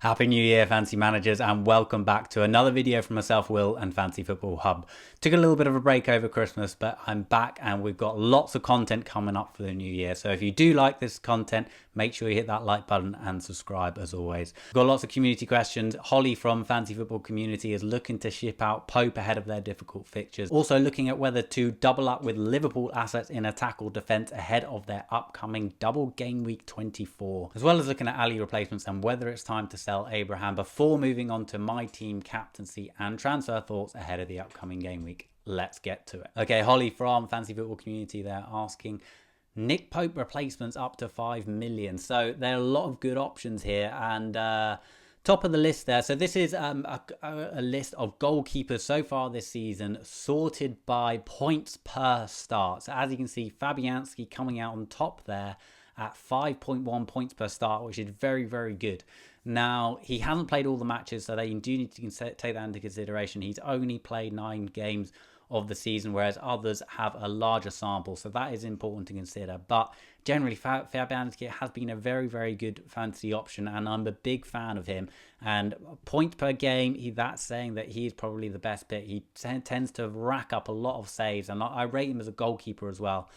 Happy New Year, Fancy Managers, and welcome back to another video from myself, Will, and Fancy Football Hub. Took a little bit of a break over Christmas, but I'm back and we've got lots of content coming up for the new year. So if you do like this content, make sure you hit that like button and subscribe as always. We've got lots of community questions. Holly from Fancy Football Community is looking to ship out Pope ahead of their difficult fixtures. Also looking at whether to double up with Liverpool assets in attack or defence ahead of their upcoming double game week 24. As well as looking at Ali replacements and whether it's time to sell Abraham before moving on to my team captaincy and transfer thoughts ahead of the upcoming game week. Let's get to it. Okay, Holly from Fancy Football Community there asking, Nick Pope replacements up to 5 million. So there are a lot of good options here, and top of the list there. So this is a list of goalkeepers so far this season, sorted by points per start. So as you can see, Fabianski coming out on top there at 5.1 points per start, which is very, very good. Now, he hasn't played all the matches, so they do need to take that into consideration. He's only played 9 games of the season, whereas others have a larger sample, so that is important to consider. But generally, Fabianski has been a very, very good fantasy option, and I'm a big fan of him. And points per game, that's saying that he's probably the best pick. He tends to rack up a lot of saves, and I rate him as a goalkeeper as well.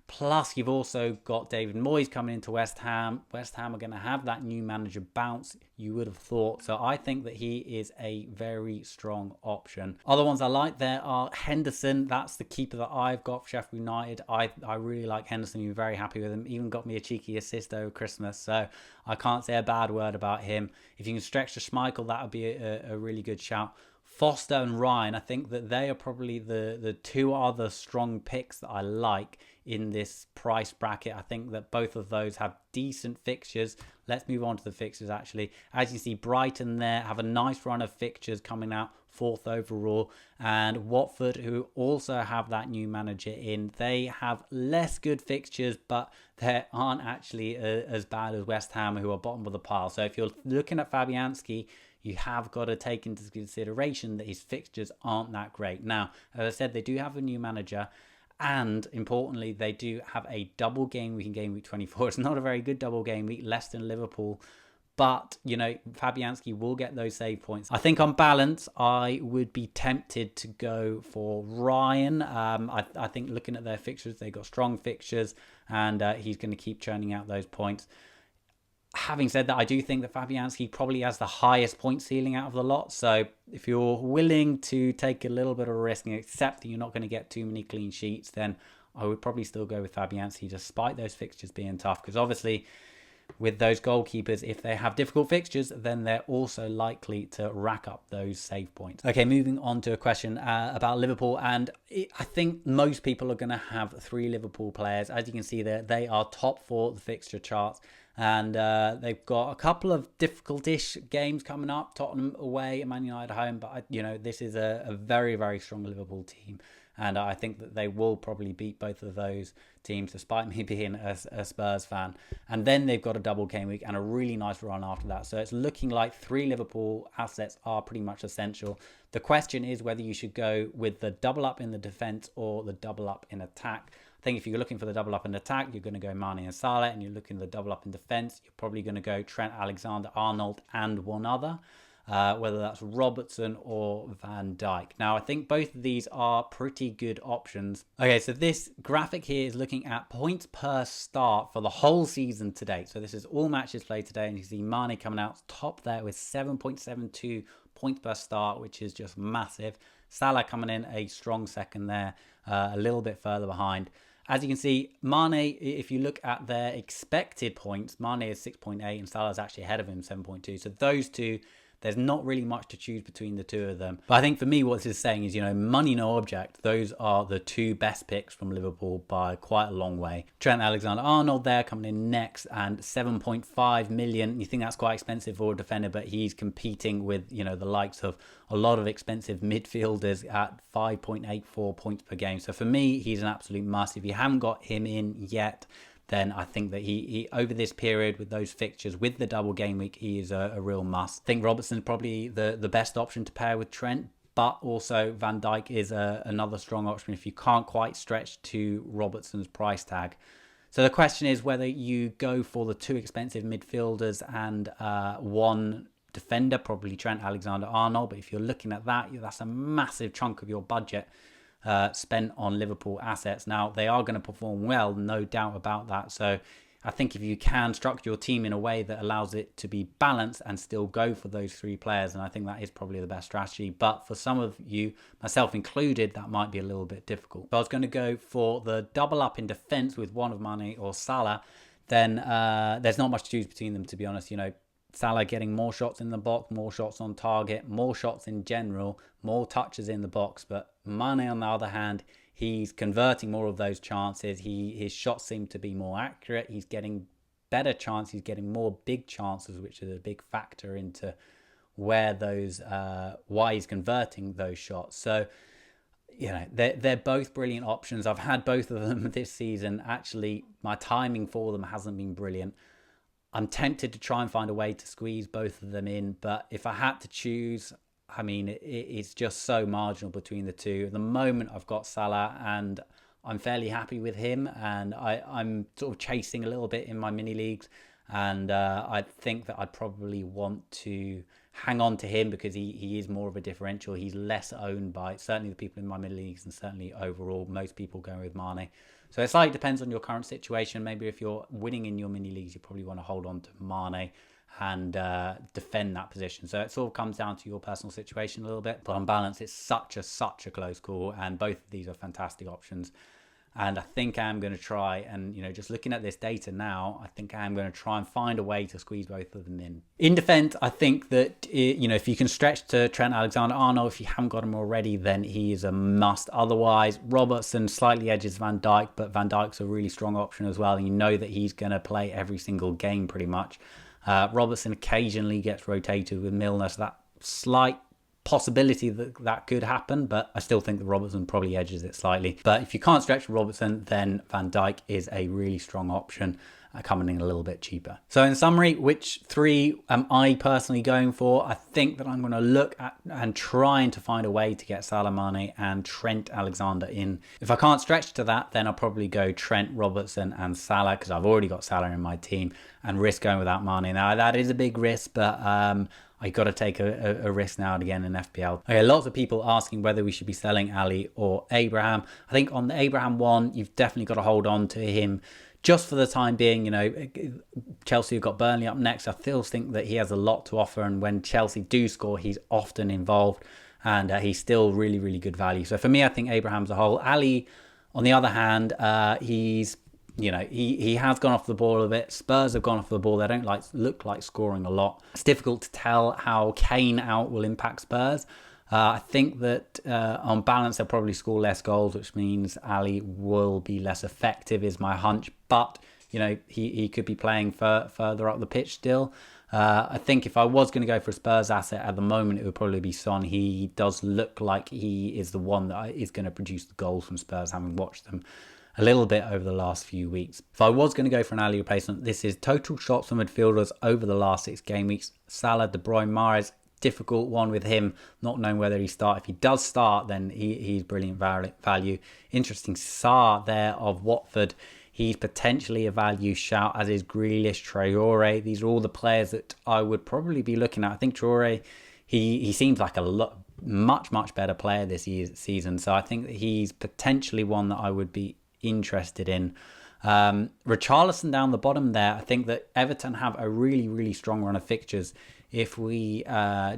Plus, you've also got David Moyes coming into West Ham. West Ham are going to have that new manager bounce, you would have thought. So I think that he is a very strong option. Other ones I like there are Henderson. That's the keeper that I've got for Sheffield United. I really like Henderson. I'm very happy with him. Even got me a cheeky assist over Christmas. So I can't say a bad word about him. If you can stretch to Schmeichel, that would be a really good shout. Foster and Ryan, I think that they are probably the two other strong picks that I like in this price bracket. I think that both of those have decent fixtures. Let's move on to the fixtures actually. As you see, Brighton there have a nice run of fixtures coming out, 4th overall. And Watford, who also have that new manager in, they have less good fixtures, but they aren't actually as bad as West Ham, who are bottom of the pile. So if you're looking at Fabianski, you have got to take into consideration that his fixtures aren't that great. Now, as I said, they do have a new manager, and importantly, they do have a double game week in game week 24. It's not a very good double game week, less than Liverpool, but, you know, Fabianski will get those save points. I think on balance, I would be tempted to go for Ryan. I think looking at their fixtures, they've got strong fixtures, and he's going to keep churning out those points. Having said that, I do think that Fabianski probably has the highest point ceiling out of the lot. So if you're willing to take a little bit of a risk and accept that you're not going to get too many clean sheets, then I would probably still go with Fabianski despite those fixtures being tough. Because obviously with those goalkeepers, if they have difficult fixtures, then they're also likely to rack up those save points. Okay, moving on to a question about Liverpool. And I think most people are going to have 3 Liverpool players. As you can see there, they are top 4 the fixture charts. And they've got a couple of difficult-ish games coming up. Tottenham away and Man United home. But, you know, this is a very, very strong Liverpool team. And I think that they will probably beat both of those teams, despite me being a Spurs fan. And then they've got a double game week and a really nice run after that. So it's looking like 3 Liverpool assets are pretty much essential. The question is whether you should go with the double up in the defence or the double up in attack. I think if you're looking for the double up in attack, you're going to go Mane and Salah, and you're looking for the double up in defence, you're probably going to go Trent Alexander-Arnold and one other, whether that's Robertson or Van Dijk. Now, I think both of these are pretty good options. Okay, so this graphic here is looking at points per start for the whole season to date. So this is all matches played today, and you see Mane coming out top there with 7.72 points per start, which is just massive. Salah coming in a strong second there, a little bit further behind. As you can see, Mane, if you look at their expected points, Mane is 6.8 and Salah is actually ahead of him, 7.2. So those two, there's not really much to choose between the two of them. But I think for me, what this is saying is, you know, money, no object. Those are the 2 best picks from Liverpool by quite a long way. Trent Alexander-Arnold there coming in next and 7.5 million. You think that's quite expensive for a defender, but he's competing with, you know, the likes of a lot of expensive midfielders at 5.84 points per game. So for me, he's an absolute must. If you haven't got him in yet, then I think that he over this period with those fixtures, with the double game week, he is a real must. I think Robertson's probably the best option to pair with Trent, but also Van Dijk is another strong option if you can't quite stretch to Robertson's price tag. So the question is whether you go for the 2 expensive midfielders and 1 defender, probably Trent Alexander-Arnold. But if you're looking at that, that's a massive chunk of your budget spent on Liverpool assets. Now, they are going to perform well, no doubt about that. So I think if you can structure your team in a way that allows it to be balanced and still go for those 3 players, and I think that is probably the best strategy. But for some of you, myself included, that might be a little bit difficult. So I was going to go for the double up in defence with one of Mane or Salah. Then there's not much to choose between them, to be honest. Salah getting more shots in the box, more shots on target, more shots in general, more touches in the box. But Mane, on the other hand, he's converting more of those chances. His shots seem to be more accurate. He's getting better chances. He's getting more big chances, which is a big factor into where those why he's converting those shots. So, they're both brilliant options. I've had both of them this season. Actually, my timing for them hasn't been brilliant. I'm tempted to try and find a way to squeeze both of them in, but if I had to choose, I mean, it's just so marginal between the two. At the moment, I've got Salah, and I'm fairly happy with him, and I'm sort of chasing a little bit in my mini leagues, and I think that I'd probably want to hang on to him because he is more of a differential. He's less owned by certainly the people in my mini leagues, and certainly overall, most people going with Mane. So it slightly depends on your current situation. Maybe if you're winning in your mini leagues, you probably want to hold on to Mane and defend that position. So it sort of comes down to your personal situation a little bit. But on balance, it's such a close call, and both of these are fantastic options. And I think I'm going to try, and just looking at this data now, I think I'm going to try and find a way to squeeze both of them in. In defence, I think that if you can stretch to Trent Alexander-Arnold, if you haven't got him already, then he is a must. Otherwise, Robertson slightly edges Van Dijk, but Van Dijk's a really strong option as well. And you know that he's going to play every single game pretty much. Robertson occasionally gets rotated with Milner, so that slight possibility that could happen, but I still think that Robertson probably edges it slightly. But if you can't stretch Robertson, then Van Dijk is a really strong option, coming in a little bit cheaper. So in summary, which 3 am I personally going for? I think that I'm going to look at and trying to find a way to get Salah, Mane and Trent Alexander in. If I can't stretch to that, then I'll probably go Trent, Robertson and Salah, because I've already got Salah in my team, and risk going without Mane. Now that is a big risk, but I got to take a risk now and again in FPL. Okay, lots of people asking whether we should be selling Ali or Abraham. I think on the Abraham one, you've definitely got to hold on to him just for the time being. Chelsea have got Burnley up next. I still think that he has a lot to offer, and when Chelsea do score, he's often involved, and he's still really, really good value. So for me, I think Abraham's a whole. Ali, on the other hand, he's he has gone off the ball a bit. Spurs have gone off the ball. They don't look like scoring a lot. It's difficult to tell how Kane out will impact Spurs. I think that on balance, they'll probably score less goals, which means Ali will be less effective, is my hunch. But, he could be playing further up the pitch still. I think if I was going to go for a Spurs asset at the moment, it would probably be Son. He does look like he is the one that is going to produce the goals from Spurs, having watched them a little bit over the last few weeks. If I was going to go for an Ali replacement, this is total shots from midfielders over the last 6 game weeks. Salah, De Bruyne, Mahrez, difficult one with him, not knowing whether he starts. If he does start, then he's brilliant value. Interesting, Sarr there of Watford. He's potentially a value shout, as is Grealish, Traore. These are all the players that I would probably be looking at. I think Traore, he seems like a much better player this season. So I think that he's potentially one that I would be interested in. Richarlison down the bottom there. I think that Everton have a really strong run of fixtures. If we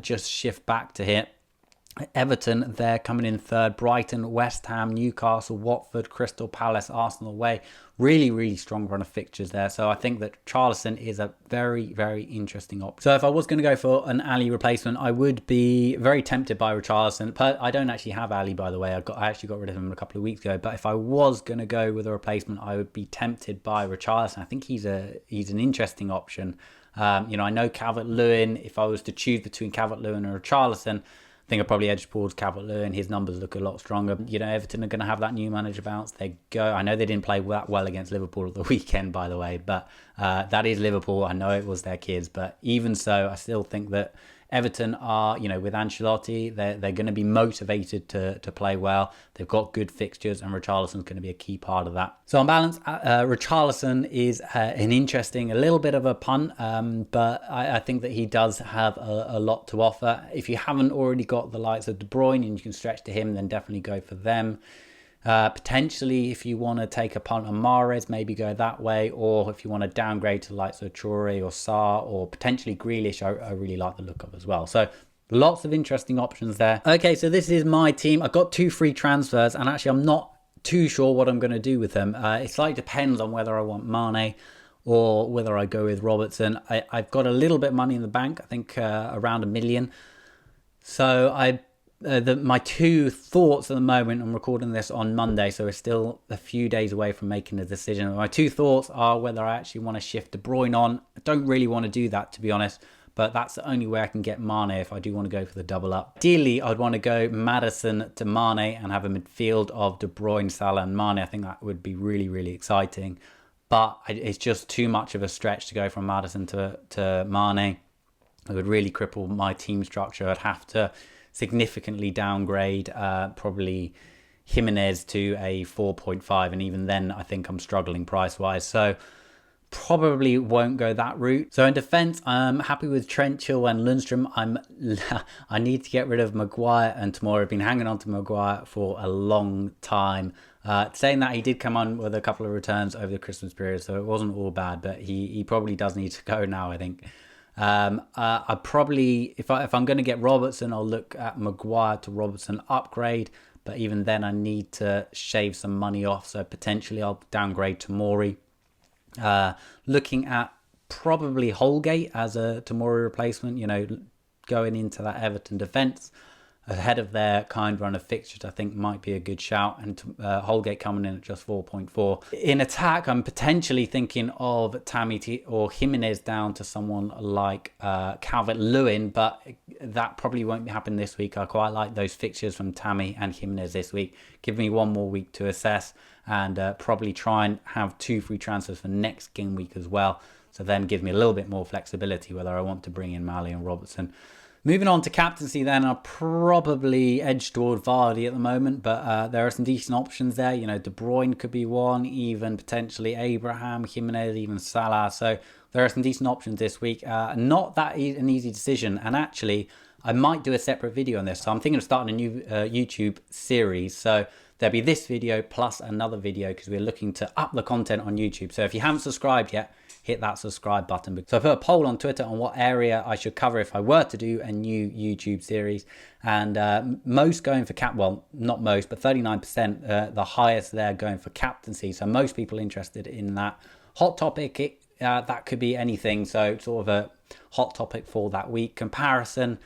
just shift back to here, Everton, they're coming in third. Brighton, West Ham, Newcastle, Watford, Crystal Palace, Arsenal away. Really strong run of fixtures there. So I think that Charlison is a very interesting option. So if I was going to go for an Ali replacement, I would be very tempted by Richarlison. I don't actually have Ali, by the way. I actually got rid of him a couple of weeks ago. But if I was going to go with a replacement, I would be tempted by Richarlison. I think he's an interesting option. I know Calvert-Lewin. If I was to choose between Calvert-Lewin and Richarlison, I think I'd probably edge towards Calvert-Lewin. His numbers look a lot stronger. Everton are going to have that new manager bounce. I know they didn't play that well against Liverpool at the weekend, by the way, but that is Liverpool. I know it was their kids, but even so, I still think that Everton are, you know, with Ancelotti, they're going to be motivated to play well. They've got good fixtures, and Richarlison's going to be a key part of that. So on balance, Richarlison is an interesting, a little bit of a punt, but I think that he does have a lot to offer. If you haven't already got the likes of De Bruyne and you can stretch to him, then definitely go for them. Potentially, if you want to take a punt on Mahrez, maybe go that way. Or if you want to downgrade to the likes of Traore or Sarr, or potentially Grealish, I really like the look of as well. So lots of interesting options there. Okay, so this is my team. I've got 2 free transfers, and actually I'm not too sure what I'm going to do with them. It slightly depends on whether I want Mane or whether I go with Robertson. I've got a little bit of money in the bank, I think around $1 million. So my 2 thoughts at the moment, I'm recording this on Monday, so we're still a few days away from making a decision. My 2 thoughts are whether I actually want to shift De Bruyne on. I don't really want to do that, to be honest, but that's the only way I can get Mane if I do want to go for the double up. Ideally, I'd want to go Maddison to Mane and have a midfield of De Bruyne, Salah and Mane. I think that would be really, really exciting, but it's just too much of a stretch to go from Maddison to Mane. It would really cripple my team structure. I'd have to significantly downgrade probably Jimenez to a 4.5, and even then I think I'm struggling price wise, so probably won't go that route. So in defense, I'm happy with Trent, Chilwell and Lundstrom. I need to get rid of Maguire and Tomori. I've been hanging on to Maguire for a long time. Saying that, he did come on with a couple of returns over the Christmas period, so it wasn't all bad, but he probably does need to go now, I think. I probably, if I'm going to get Robertson, I'll look at Maguire to Robertson upgrade, but even then I need to shave some money off, so potentially I'll downgrade to Tomori. Looking at probably Holgate as a Tomori replacement, you know, going into that Everton defence ahead of their kind run of fixtures, I think might be a good shout. And Holgate coming in at just 4.4. In attack, I'm potentially thinking of Tammy or Jimenez down to someone like Calvert-Lewin, but that probably won't happen this week. I quite like those fixtures from Tammy and Jimenez this week. Give me 1 more week to assess, and probably try and have 2 free transfers for next game week as well. So then give me a little bit more flexibility whether I want to bring in Mali and Robertson. Moving on to captaincy then, I'll probably edge toward Vardy at the moment, but there are some decent options there. You know, De Bruyne could be one, even potentially Abraham, Jimenez, even Salah. So there are some decent options this week. Not that an easy decision, and actually I might do a separate video on this. So I'm thinking of starting a new YouTube series. So there'll be this video plus another video because we're looking to up the content on YouTube. So if you haven't subscribed yet, hit that subscribe button. So I put a poll on Twitter on what area I should cover if I were to do a new YouTube series, and most going for well, not most, but 39%, the highest there going for captaincy. So most people interested in that. Hot topic, that could be anything. So sort of a hot topic for that week. Comparison,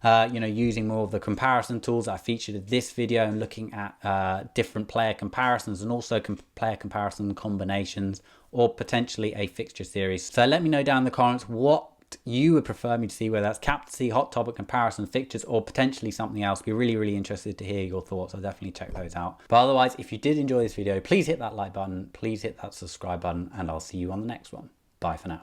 you know, using more of the comparison tools I featured in this video and looking at different player comparisons and also player comparison combinations, or potentially a fixture series. So let me know down in the comments what you would prefer me to see, whether that's captaincy, hot topic, comparison, fixtures, or potentially something else. Be really, really interested to hear your thoughts. I'll definitely check those out. But otherwise, if you did enjoy this video, please hit that like button, please hit that subscribe button, and I'll see you on the next one. Bye for now.